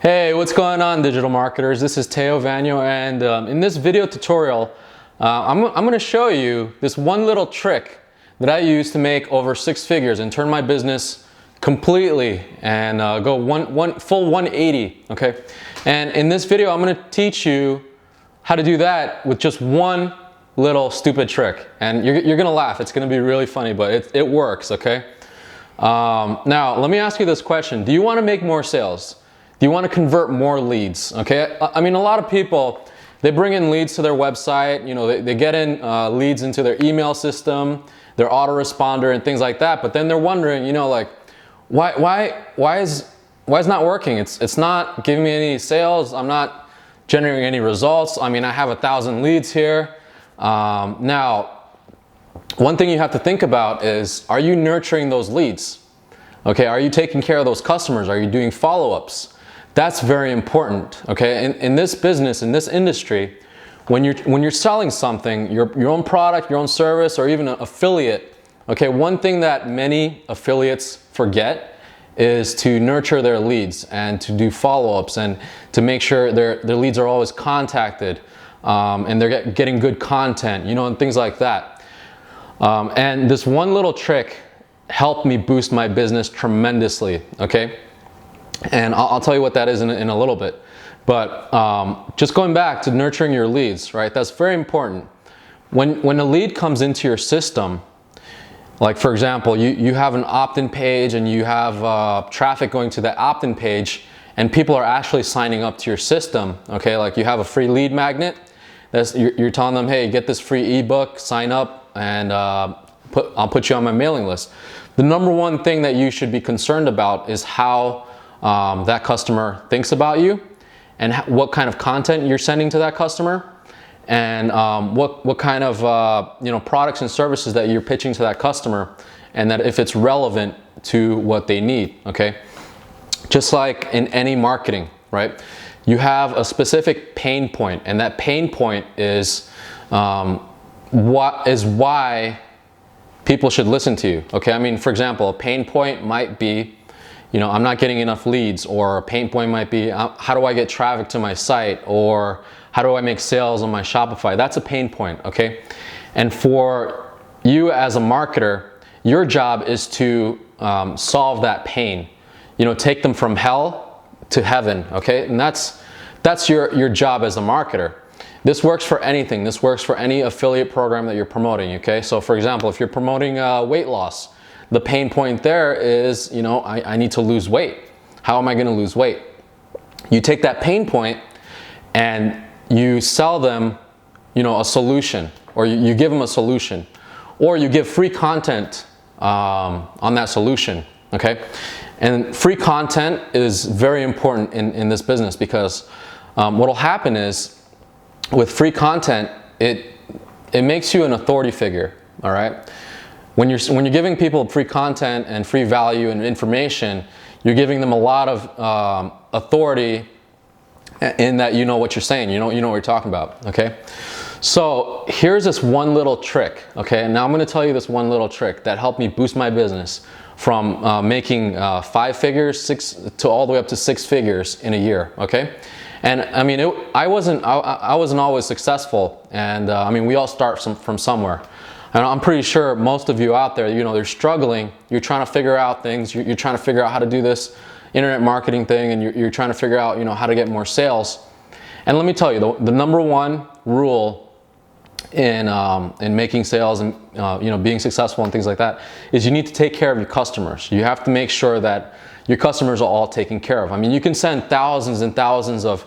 Hey, what's going on, digital marketers? This is Teo Vanyo, and in this video tutorial, I'm going to show you this one little trick that I use to make over 6 figures and turn my business completely and go full 180. Okay, and in this video, I'm going to teach you how to do that with just one little stupid trick, and you're going to laugh. It's going to be really funny, but it works. Okay. Now, let me ask you this question: do you want to make more sales? Do you want to convert more leads? Okay, I mean, a lot of people, they bring in leads to their website, you know, they get in leads into their email system, their autoresponder and things like that, but then they're wondering, you know, like, why is not working? It's not giving me any sales, I'm not generating any results. I mean, I have 1,000 leads here. Now, one thing you have to think about is, are you nurturing those leads? Okay, are you taking care of those customers? Are you doing follow-ups? That's very important. Okay, in this business, in this industry, when you're selling something, your own product, your own service, or even an affiliate, okay, one thing that many affiliates forget is to nurture their leads and to do follow-ups and to make sure their leads are always contacted, and they're getting good content, you know, and things like that. And this one little trick helped me boost my business tremendously. Okay. And I'll tell you what that is in a little bit. But just going back to nurturing your leads, right? That's very important. When a lead comes into your system, like for example, you have an opt-in page and you have traffic going to that opt-in page and people are actually signing up to your system, okay? Like you have a free lead magnet. You're telling them, hey, get this free ebook, sign up, and I'll put you on my mailing list. The number one thing that you should be concerned about is how that customer thinks about you and what kind of content you're sending to that customer, and what kind of products and services that you're pitching to that customer, and that if it's relevant to what they need. Okay, just like in any marketing, right? You have a specific pain point, and that pain point is why people should listen to you. Okay, I mean, for example, a pain point might be, you know, I'm not getting enough leads, or a pain point might be, how do I get traffic to my site, or how do I make sales on my Shopify? That's a pain point, okay? And for you as a marketer, your job is to solve that pain. You know, take them from hell to heaven, okay? And that's your job as a marketer. This works for anything. This works for any affiliate program that you're promoting, okay? So for example, if you're promoting weight loss, the pain point there is, you know, I need to lose weight. How am I going to lose weight? You take that pain point and you sell them, you know, a solution, or you give them a solution, or you give free content on that solution, okay? And free content is very important in this business, because what will happen is, with free content, it makes you an authority figure, all right? When you're giving people free content and free value and information, you're giving them a lot of authority in that you know what you're saying, you know what you're talking about, okay? So here's this one little trick, okay? And now I'm going to tell you this one little trick that helped me boost my business from making 5 figures, to all the way up to 6 figures in a year, okay? And I mean, I wasn't always successful, and I mean, we all start from somewhere. And I'm pretty sure most of you out there, you know, they're struggling. You're trying to figure out things. You're trying to figure out how to do this internet marketing thing, and you're trying to figure out, you know, how to get more sales. And let me tell you, the number one rule in making sales and you know, being successful and things like that is you need to take care of your customers. You have to make sure that your customers are all taken care of. I mean, you can send thousands and thousands of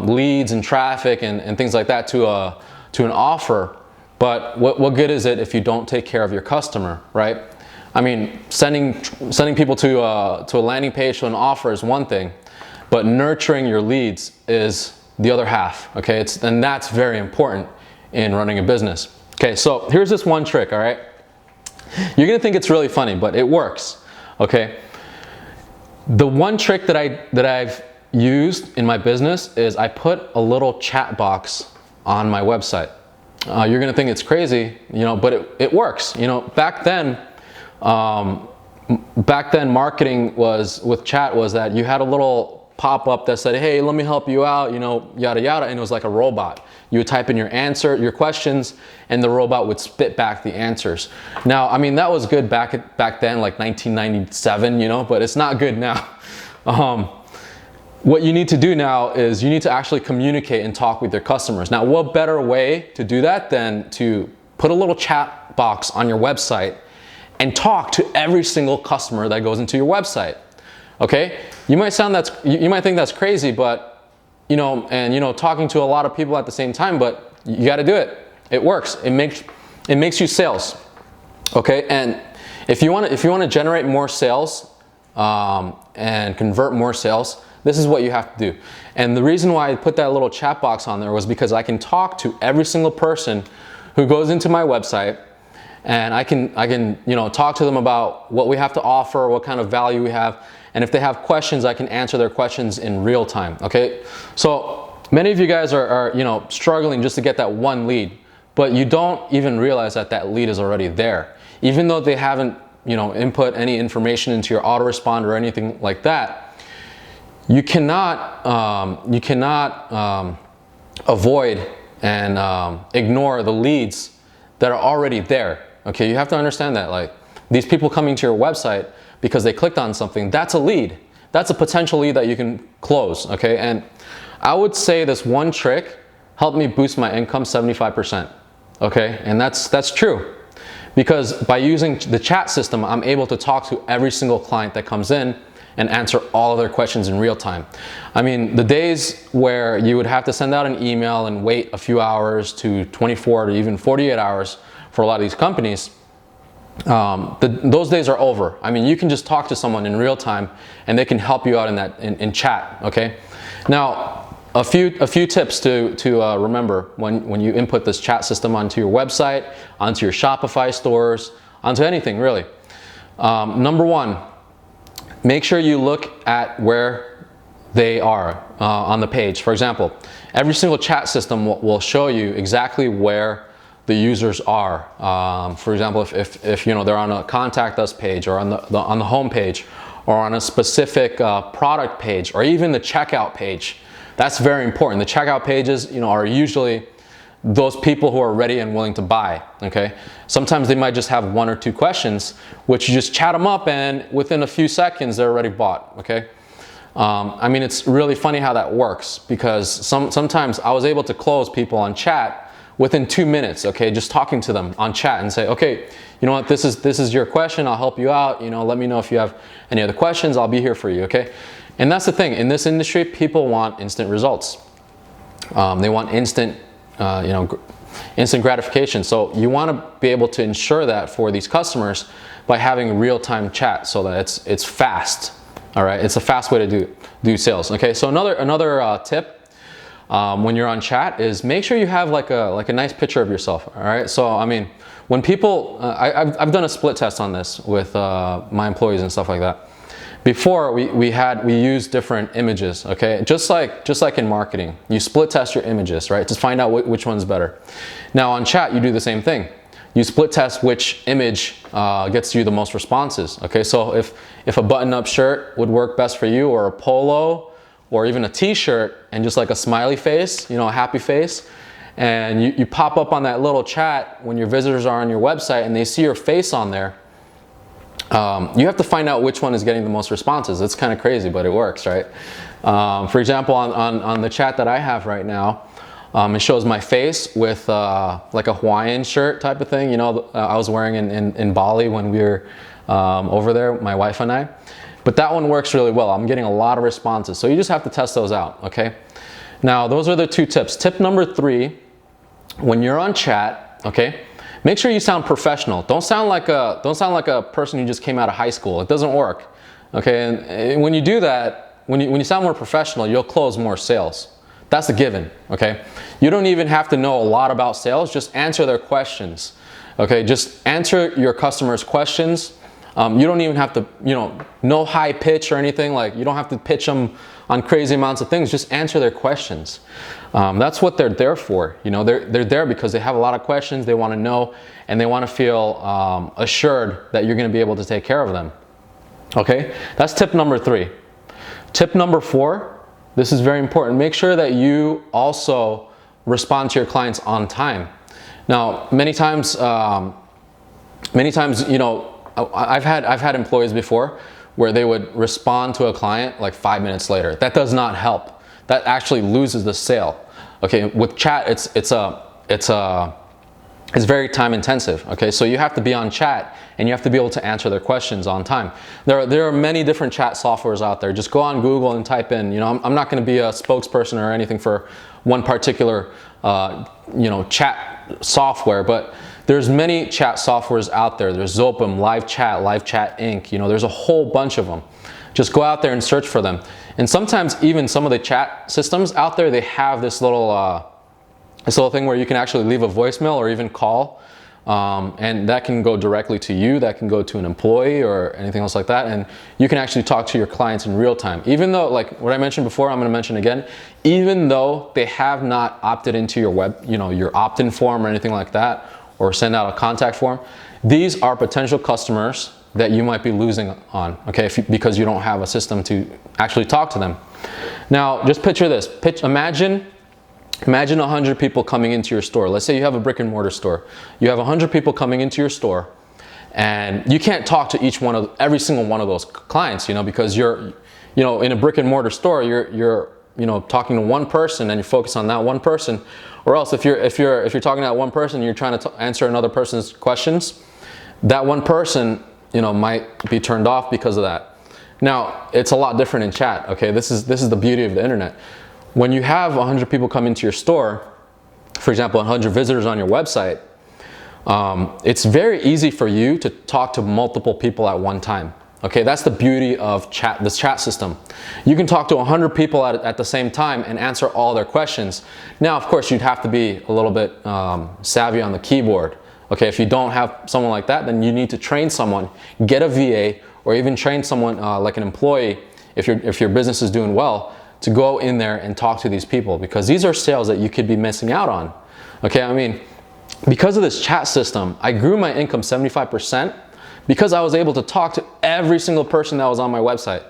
leads and traffic and things like that to an offer. But what good is it if you don't take care of your customer, right? I mean, sending people to a landing page, to an offer, is one thing, but nurturing your leads is the other half, okay? And that's very important in running a business. Okay, so here's this one trick, all right? You're gonna think it's really funny, but it works, okay? The one trick that I've used in my business is I put a little chat box on my website. You're gonna think it's crazy, you know, but it works. You know, back then marketing with chat was that you had a little pop up that said, hey, let me help you out, you know, yada yada, and it was like a robot. You would type in your answer, your questions, and the robot would spit back the answers. Now, I mean, that was good back then, like 1997, you know, but it's not good now. What you need to do now is you need to actually communicate and talk with your customers. Now, what better way to do that than to put a little chat box on your website and talk to every single customer that goes into your website? Okay, you might think that's crazy, but you know, and you know, talking to a lot of people at the same time, but you got to do it. It works. It makes you sales. Okay, and if you want to generate more sales and convert more sales, this is what you have to do. And the reason why I put that little chat box on there was because I can talk to every single person who goes into my website, and I can you know, talk to them about what we have to offer, what kind of value we have, and if they have questions, I can answer their questions in real time. Okay, so many of you guys are you know, struggling just to get that one lead, but you don't even realize that that lead is already there, even though they haven't, you know, input any information into your autoresponder or anything like that. You cannot avoid and ignore the leads that are already there. Okay, you have to understand that, like, these people coming to your website because they clicked on something, that's a lead. That's a potential lead that you can close. Okay, and I would say this one trick helped me boost my income 75%. Okay, and that's true, because by using the chat system, I'm able to talk to every single client that comes in and answer all of their questions in real time. I mean, the days where you would have to send out an email and wait a few hours to 24 to even 48 hours for a lot of these companies, those days are over. I mean, you can just talk to someone in real time and they can help you out in chat. Okay, now a few tips to remember when you input this chat system onto your website, onto your Shopify stores, onto anything really. Number one, make sure you look at where they are on the page. For example, every single chat system will show you exactly where the users are. For example, if you know, they're on a contact us page, or on the home page, or on a specific product page, or even the checkout page. That's very important. The checkout pages, you know, are usually those people who are ready and willing to buy. Okay, sometimes they might just have one or two questions, which you just chat them up, and within a few seconds they're already bought. Okay, I mean, it's really funny how that works, because sometimes I was able to close people on chat within 2 minutes. Okay, just talking to them on chat and say, okay, you know what, this is your question, I'll help you out, you know, let me know if you have any other questions, I'll be here for you. Okay, and that's the thing, in this industry, people want instant results. They want instant you know, instant gratification. So you want to be able to ensure that for these customers by having real-time chat, so that it's fast. All right, it's a fast way to do sales. Okay, so another tip when you're on chat is make sure you have like a nice picture of yourself. All right, so I mean, when people I've done a split test on this with my employees and stuff like that. Before we used different images. Okay, just like in marketing, you split test your images, right, to find out which one's better. Now on chat, you do the same thing. You split test which image gets you the most responses. Okay, so if a button-up shirt would work best for you, or a polo, or even a t-shirt and just like a smiley face, you know, a happy face, and you pop up on that little chat when your visitors are on your website and they see your face on there, you have to find out which one is getting the most responses. It's kind of crazy, but it works, right? For example, on the chat that I have right now, it shows my face with like a Hawaiian shirt type of thing, you know, I was wearing in Bali when we were over there, my wife and I. But that one works really well. I'm getting a lot of responses. So you just have to test those out, okay? Now, those are the 2 tips. Tip number 3, when you're on chat, okay, make sure you sound professional. Don't sound like a person who just came out of high school. It doesn't work. Okay, and when you do that, when you sound more professional, you'll close more sales. That's a given. Okay, you don't even have to know a lot about sales. Just answer their questions. Okay, just answer your customers' questions. You don't even have to, you know, no high pitch or anything. Like, you don't have to pitch them on crazy amounts of things. Just answer their questions. That's what they're there for. You know, they're there because they have a lot of questions, they want to know, and they want to feel assured that you're going to be able to take care of them. Okay, that's tip number 3. Tip number 4, this is very important. Make sure that you also respond to your clients on time. Now, many times, you know, I've had employees before where they would respond to a client like 5 minutes later. That does not help. That actually loses the sale. Okay, with chat, it's very time intensive. Okay, so you have to be on chat and you have to be able to answer their questions on time. There are many different chat softwares out there. Just go on Google and type in, you know, I'm not going to be a spokesperson or anything for one particular, you know, chat software, but there's many chat softwares out there. There's Zopim, Live Chat Inc. You know, there's a whole bunch of them. Just go out there and search for them. And sometimes even some of the chat systems out there, they have this little thing where you can actually leave a voicemail or even call, and that can go directly to you, that can go to an employee or anything else like that, and you can actually talk to your clients in real time. Even though, like what I mentioned before, I'm going to mention again, even though they have not opted into your your opt-in form or anything like that, or send out a contact form, these are potential customers that you might be losing on, okay, because you don't have a system to actually talk to them. Now, just picture this. Imagine 100 people coming into your store. Let's say you have a brick and mortar store. You have 100 people coming into your store, and you can't talk to every single one of those clients, you know, because you're, you know, in a brick and mortar store, you're you know, talking to one person and you focus on that one person. Or else if you're talking to that one person, you're trying to answer another person's questions, that one person, you know, might be turned off because of that. Now, it's a lot different in chat, okay? This is the beauty of the internet. When you have 100 people come into your store, for example, 100 visitors on your website, it's very easy for you to talk to multiple people at one time. Okay, that's the beauty of this chat system. You can talk to 100 people at the same time and answer all their questions. Now, of course, you'd have to be a little bit savvy on the keyboard. Okay, if you don't have someone like that, then you need to train someone, get a VA, or even train someone like an employee, if your business is doing well, to go in there and talk to these people, because these are sales that you could be missing out on. Okay, I mean, because of this chat system, I grew my income 75%. Because I was able to talk to every single person that was on my website.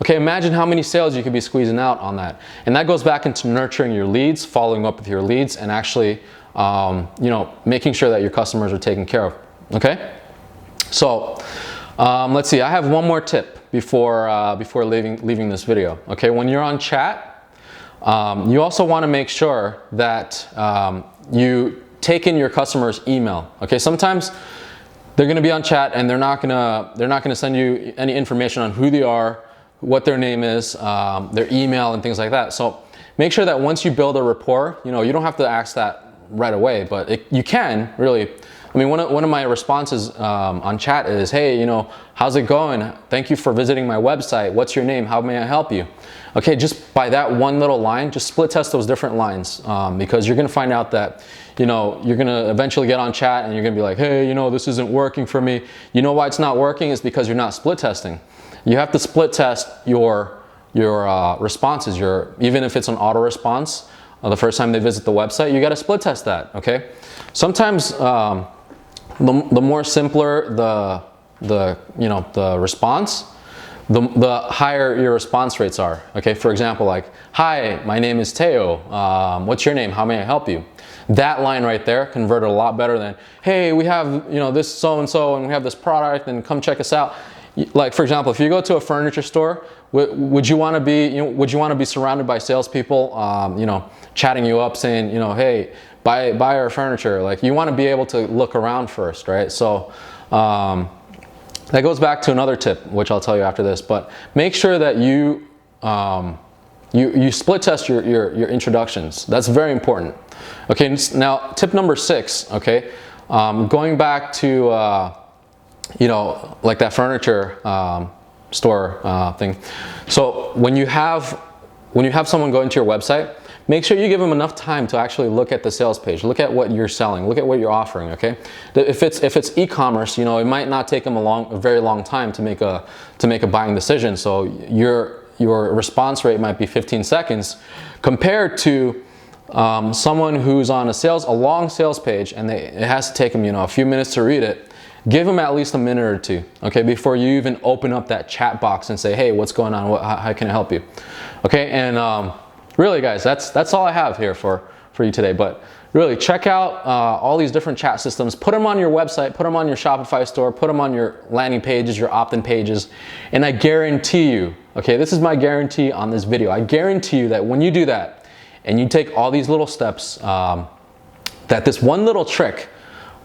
Okay, imagine how many sales you could be squeezing out on that. And that goes back into nurturing your leads, following up with your leads, and actually, you know, making sure that your customers are taken care of. Okay? So, let's see. I have one more tip before leaving this video. Okay, when you're on chat, you also want to make sure that you take in your customer's email. Okay, sometimes they're going to be on chat and they're not going to send you any information on who they are, what their name is, their email, and things like that. So make sure that once you build a rapport, you know, you don't have to ask that right away, but you can really. I mean, one of my responses on chat is, hey, you know, how's it going? Thank you for visiting my website. What's your name? How may I help you? Okay, just by that one little line, just split test those different lines, because you're going to find out that, you know, you're going to eventually get on chat and you're going to be like, hey, you know, this isn't working for me. You know why it's not working? Is because you're not split testing. You have to split test your responses. Even if it's an auto response, the first time they visit the website, you got to split test that. Okay. Sometimes the more simpler the response, the higher your response rates are. Okay. For example, like, hi, my name is Teo. What's your name? How may I help you? That line right there converted a lot better than, hey, we have, you know, this so-and-so and we have this product and come check us out. Like, for example, if you go to a furniture store, would you want to be surrounded by salespeople, you know, chatting you up saying, you know, hey, buy our furniture? Like, you want to be able to look around first, right? So that goes back to another tip, which I'll tell you after this, but make sure that you split test your introductions. That's very important. Okay, now tip number 6, okay, going back to, you know, like that furniture store thing. So when you have someone go into your website, make sure you give them enough time to actually look at the sales page, look at what you're selling, look at what you're offering. Okay, if it's e-commerce, you know, it might not take them a very long time to make a buying decision. So your response rate might be 15 seconds compared to someone who's on a long sales page, and it has to take them, you know, a few minutes to read it, give them at least a minute or two, okay, before you even open up that chat box and say, hey, what's going on? How can I help you? Okay, and really, guys, that's all I have here for you today. But really, check out all these different chat systems. Put them on your website, put them on your Shopify store, put them on your landing pages, your opt-in pages, and I guarantee you, okay, this is my guarantee on this video, I guarantee you that when you do that and you take all these little steps, that this one little trick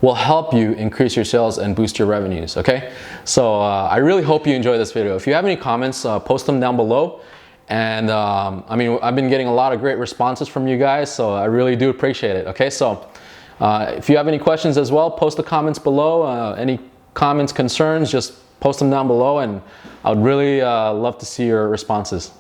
will help you increase your sales and boost your revenues, okay? So I really hope you enjoy this video. If you have any comments, post them down below. And I mean, I've been getting a lot of great responses from you guys, so I really do appreciate it, okay? So if you have any questions as well, post the comments below. Any comments, concerns, just post them down below, and I would really love to see your responses.